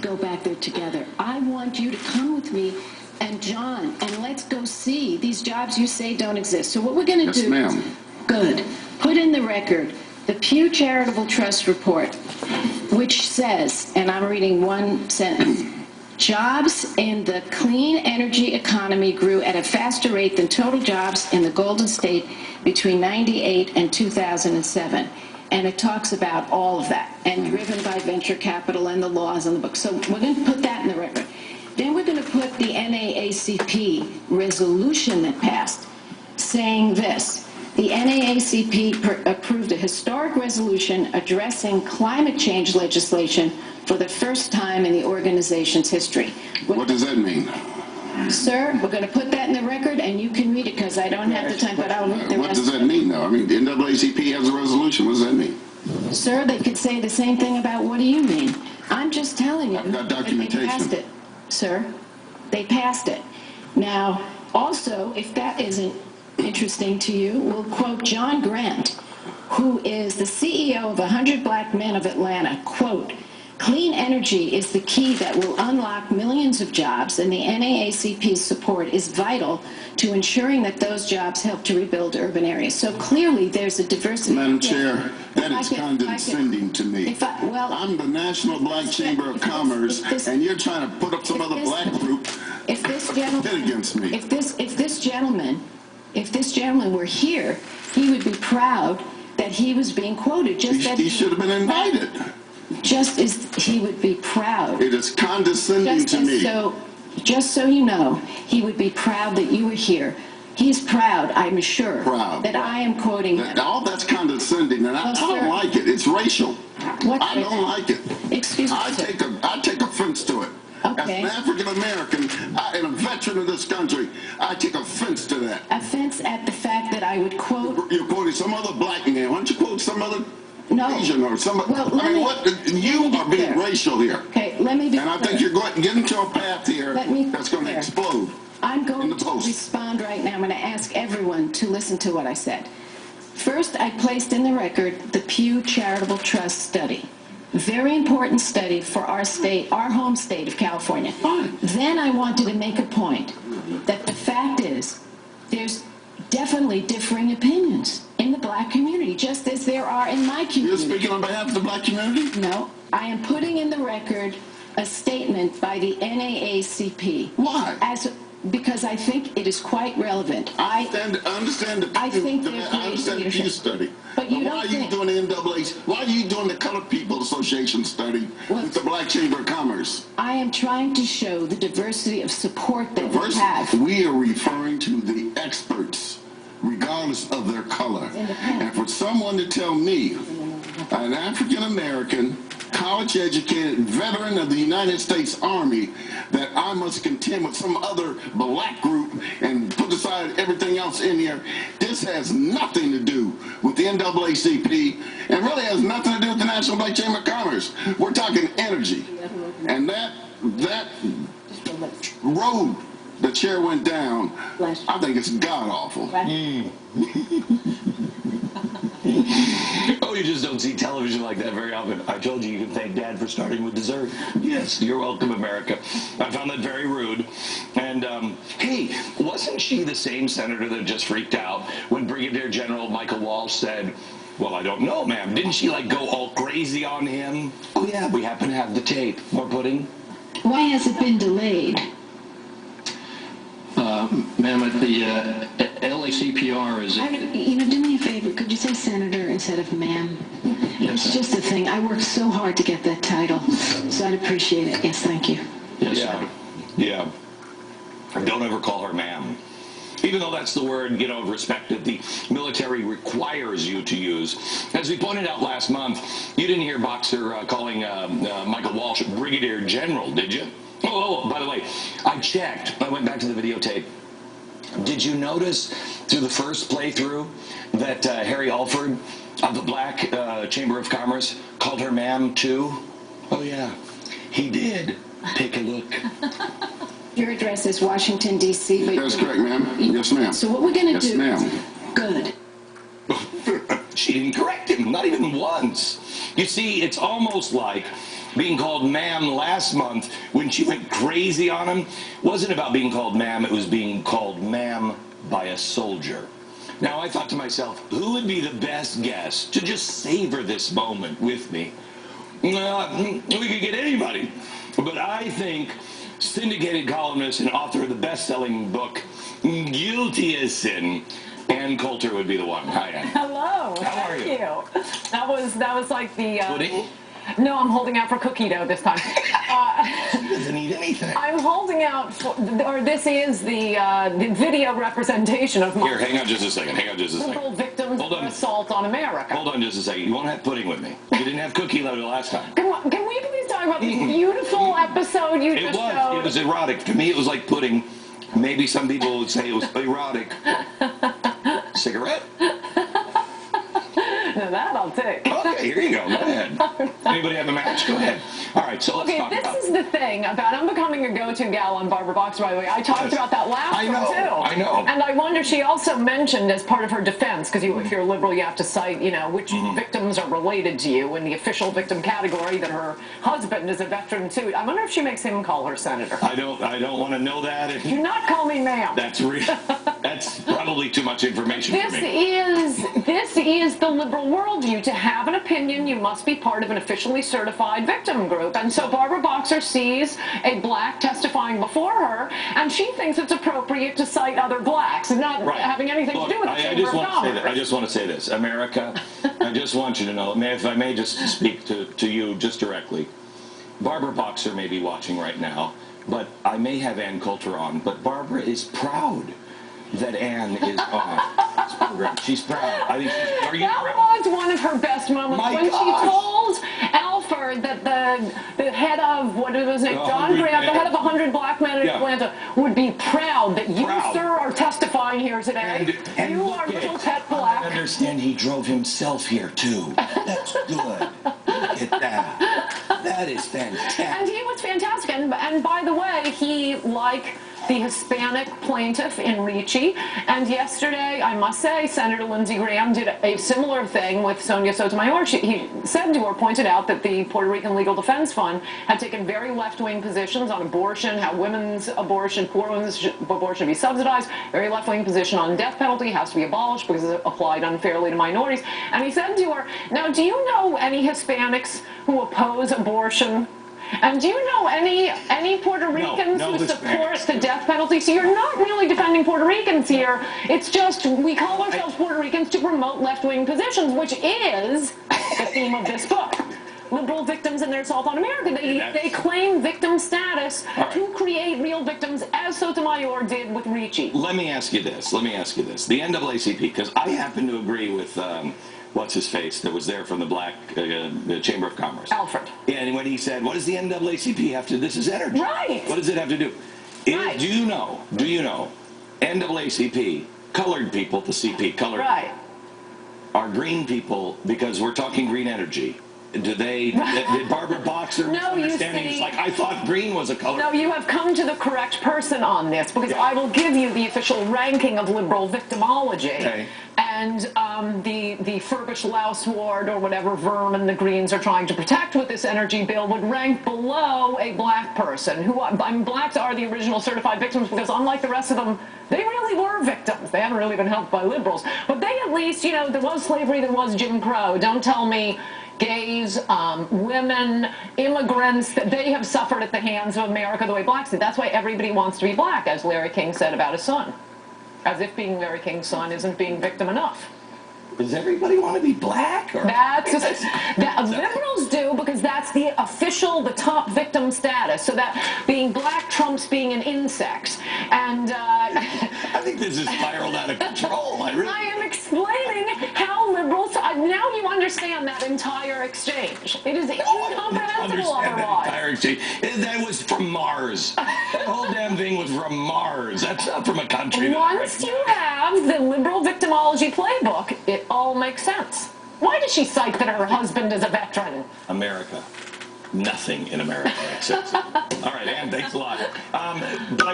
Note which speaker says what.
Speaker 1: go back there together. I want you to come with me and John, and let's go see these jobs you say don't exist. So what we're going to do...
Speaker 2: Yes, ma'am.
Speaker 1: Good. Put in the record the Pew Charitable Trust report, which says, and I'm reading one sentence, jobs in the clean energy economy grew at a faster rate than total jobs in the Golden State between 98 and 2007. And it talks about all of that, and driven by venture capital and the laws in the book. So we're going to put that in the record. Then we're going to put the NAACP resolution that passed, saying this: the NAACP approved a historic resolution addressing climate change legislation for the first time in the organization's history.
Speaker 2: What does that mean?
Speaker 1: Sir, we're going to put that in the record, and you can read it because I don't have the time, but I'll read the rest.
Speaker 2: What does that mean, though? I mean, the NAACP has a resolution. What does that mean?
Speaker 1: Sir, they could say the same thing about what do you mean? I'm just telling you.
Speaker 2: I've got documentation.
Speaker 1: They passed it, sir. They passed it. Now, also, if that isn't interesting to you, we'll quote John Grant, who is the CEO of 100 Black Men of Atlanta, quote, "Clean energy is the key that will unlock millions of jobs, and the NAACP's support is vital to ensuring that those jobs help to rebuild urban areas." So clearly there's a diversity.
Speaker 2: Madam Chair, that is condescending to me. I'm the National Black Chamber of Commerce, and you're trying to put up some other black group against me.
Speaker 1: If this gentleman were here, he would be proud that he was being quoted.
Speaker 2: He should have been invited.
Speaker 1: Just as he would be proud.
Speaker 2: It is condescending to me.
Speaker 1: Just so you know, he would be proud that you were here. He's proud, I'm sure, that I am quoting him.
Speaker 2: All that's condescending, and I don't like it. It's racial. I don't like it.
Speaker 1: Excuse me,
Speaker 2: I take offense to it.
Speaker 1: Okay.
Speaker 2: As an African American and a veteran of this country, I take offense to that.
Speaker 1: Offense at the fact that I would quote...
Speaker 2: You're quoting some other black man. Why don't you quote some other Asian or somebody?
Speaker 1: Well,
Speaker 2: you are being racial here.
Speaker 1: Okay, let me be
Speaker 2: And I think you're going to get into a path here that's going to explode.
Speaker 1: I'm going to respond right now. I'm going to ask everyone to listen to what I said. First, I placed in the record the Pew Charitable Trust study. Very important study for our state, our home state of California. Then I wanted to make a point that the fact is there's definitely differing opinions in the black community, just as there are in my community.
Speaker 2: You're speaking on behalf of the black community?
Speaker 1: No, I am putting in the record a statement by the NAACP.
Speaker 2: Why?
Speaker 1: Because I think it is quite relevant.
Speaker 2: I understand the Pew study.
Speaker 1: But you
Speaker 2: why are you doing the NAACP? Why are you doing the Colored People Association study with the Black Chamber of Commerce?
Speaker 1: I am trying to show the diversity of support that we have.
Speaker 2: We are referring to the experts, regardless of their color. And for someone to tell me, an African American, college-educated veteran of the United States Army, that I must contend with some other black group and put aside everything else in here, this has nothing to do with the NAACP and really has nothing to do with the National Black Chamber of Commerce. We're talking energy. And that road the chair went down, I think it's god-awful.
Speaker 3: Oh, you just don't see television like that very often. I told you can thank Dad for starting with dessert. Yes, you're welcome, America. I found that very rude. And, hey, wasn't she the same senator that just freaked out when Brigadier General Michael Walsh said, well, I don't know, ma'am. Didn't she, like, go all crazy on him? Oh, yeah, we happen to have the tape. More pudding?
Speaker 1: Why has it been delayed?
Speaker 4: Ma'am, at the LACPR is...
Speaker 1: do me a favor. Could you say senator instead of ma'am?
Speaker 4: Yes.
Speaker 1: It's just a thing. I worked so hard to get that title, so I'd appreciate it. Yes, thank you.
Speaker 4: Yes,
Speaker 3: yeah. Yeah. Don't ever call her ma'am. Even though that's the word, of respect that the military requires you to use. As we pointed out last month, you didn't hear Boxer calling Michael Walsh Brigadier General, did you? Oh, by the way, I checked. I went back to the videotape. Did you notice through the first playthrough that Harry Alford of the Black Chamber of Commerce called her ma'am too? Oh, yeah. He did. Take a look.
Speaker 1: Your address is Washington, D.C.
Speaker 2: That's correct, ma'am. Yes, ma'am.
Speaker 1: So what we're going to do...
Speaker 2: Yes, ma'am.
Speaker 1: Good.
Speaker 3: She didn't correct him, not even once. You see, it's almost like being called ma'am last month when she went crazy on him wasn't about being called ma'am, it was being called ma'am by a soldier. Now, I thought to myself, who would be the best guest to just savor this moment with me? Well, we could get anybody, but I think syndicated columnist and author of the best-selling book, Guilty as Sin, Ann Coulter would be the one. Hi, Ann.
Speaker 5: Hello.
Speaker 3: How are you?
Speaker 5: That was like the.
Speaker 3: Pudding?
Speaker 5: No, I'm holding out for cookie dough this time.
Speaker 3: She doesn't eat anything.
Speaker 5: I'm holding out for, or this is the video representation of my
Speaker 3: Here, hang on just a second. Hang on just a
Speaker 5: liberal
Speaker 3: second.
Speaker 5: victims
Speaker 3: Hold on.
Speaker 5: of assault on America.
Speaker 3: Hold on just a second. You won't have pudding with me. You didn't have cookie dough the last time.
Speaker 5: Can we please talk about this beautiful episode you just showed?
Speaker 3: It was erotic. To me, it was like pudding. Maybe some people would say it was erotic. Cigarette?
Speaker 5: Now that I'll take.
Speaker 3: Okay, here you go. Go ahead. Anybody have a match? Go ahead. All right, so let's talk about
Speaker 5: this is the thing about I'm becoming a go-to gal on Barbara Boxer, by the way. I talked about that last
Speaker 3: I
Speaker 5: one,
Speaker 3: know,
Speaker 5: too.
Speaker 3: I know.
Speaker 5: And I wonder, she also mentioned as part of her defense, because if you're a liberal, you have to cite, which victims are related to you in the official victim category, that her husband is a veteran, too. I wonder if she makes him call her senator.
Speaker 3: I don't want to know that.
Speaker 5: Do not call me ma'am.
Speaker 3: That's real. That's probably too much information for me.
Speaker 5: This is the liberal worldview. To have an opinion, you must be part of an officially certified victim group. And so Barbara Boxer sees a black testifying before her, and she thinks it's appropriate to cite other blacks, and not having anything to do with the Chamber of Commerce.
Speaker 3: I just want to say this. America, I just want you to know, if I may just speak to you just directly. Barbara Boxer may be watching right now, but I may have Ann Coulter on, but Barbara is proud that Ann is on this program. She's proud. I think
Speaker 5: That was one of her best moments when she told Alford that the head of, what was his name, John Grant, the head of 100 black men in Atlanta, would be proud that you, sir, are testifying here today.
Speaker 3: And
Speaker 5: you are little pet black.
Speaker 3: I understand he drove himself here, too. That's good. Look at that. That is fantastic.
Speaker 5: And he was fantastic. And by the way, he, like the Hispanic plaintiff in Ricci, and yesterday, I must say, Senator Lindsey Graham did a similar thing with Sonia Sotomayor. He said to her, pointed out that the Puerto Rican Legal Defense Fund had taken very left-wing positions on abortion, how women's abortion, poor women's abortion should be subsidized, very left-wing position on death penalty, has to be abolished because it's applied unfairly to minorities. And he said to her, now, do you know any Hispanics who oppose abortion? And do you know any Puerto Ricans who support the death penalty? So you're not really defending Puerto Ricans here. It's just we call ourselves Puerto Ricans to promote left-wing positions, which is the theme of this book. Liberal victims and their assault on America. They claim victim status to create real victims, as Sotomayor did with Ricci.
Speaker 3: Let me ask you this. The NAACP, because I happen to agree with what's his face that was there from the black the Chamber of Commerce.
Speaker 5: Alfred.
Speaker 3: Yeah, and when he said, what does the NAACP have to do? This is energy.
Speaker 5: Right.
Speaker 3: What does it have to do?
Speaker 5: Right.
Speaker 3: Do you know, NAACP, colored people, the CP, colored people, are green people because we're talking green energy. Did Barbara Boxer understand? He's like, I thought green was a color.
Speaker 5: No, you have come to the correct person on this, because I will give you the official ranking of liberal victimology. Okay. And the Furbish Louse Ward, or whatever vermin the Greens are trying to protect with this energy bill, would rank below a black person. Blacks are the original certified victims, because unlike the rest of them, they really were victims. They haven't really been helped by liberals. But they at least, there was slavery, there was Jim Crow. Don't tell me gays, women, immigrants, that they have suffered at the hands of America the way blacks did. That's why everybody wants to be black, as Larry King said about his son. As if being Larry King's son isn't being victim enough.
Speaker 3: Does everybody want to be black? Or?
Speaker 5: Liberals do, because that's the top victim status. So that being black trumps being an insect. And
Speaker 3: I think this is spiraled out of control. I
Speaker 5: am explaining how liberals. Now you understand that entire exchange. It is incomprehensible otherwise.
Speaker 3: That entire exchange. That was from Mars. That whole damn thing was from Mars. That's not from a country.
Speaker 5: Once you have the liberal victimology playbook, it all makes sense. Why does she cite that her husband is a veteran?
Speaker 3: America. Nothing in America makes sense. All right, Ann, thanks a lot. But I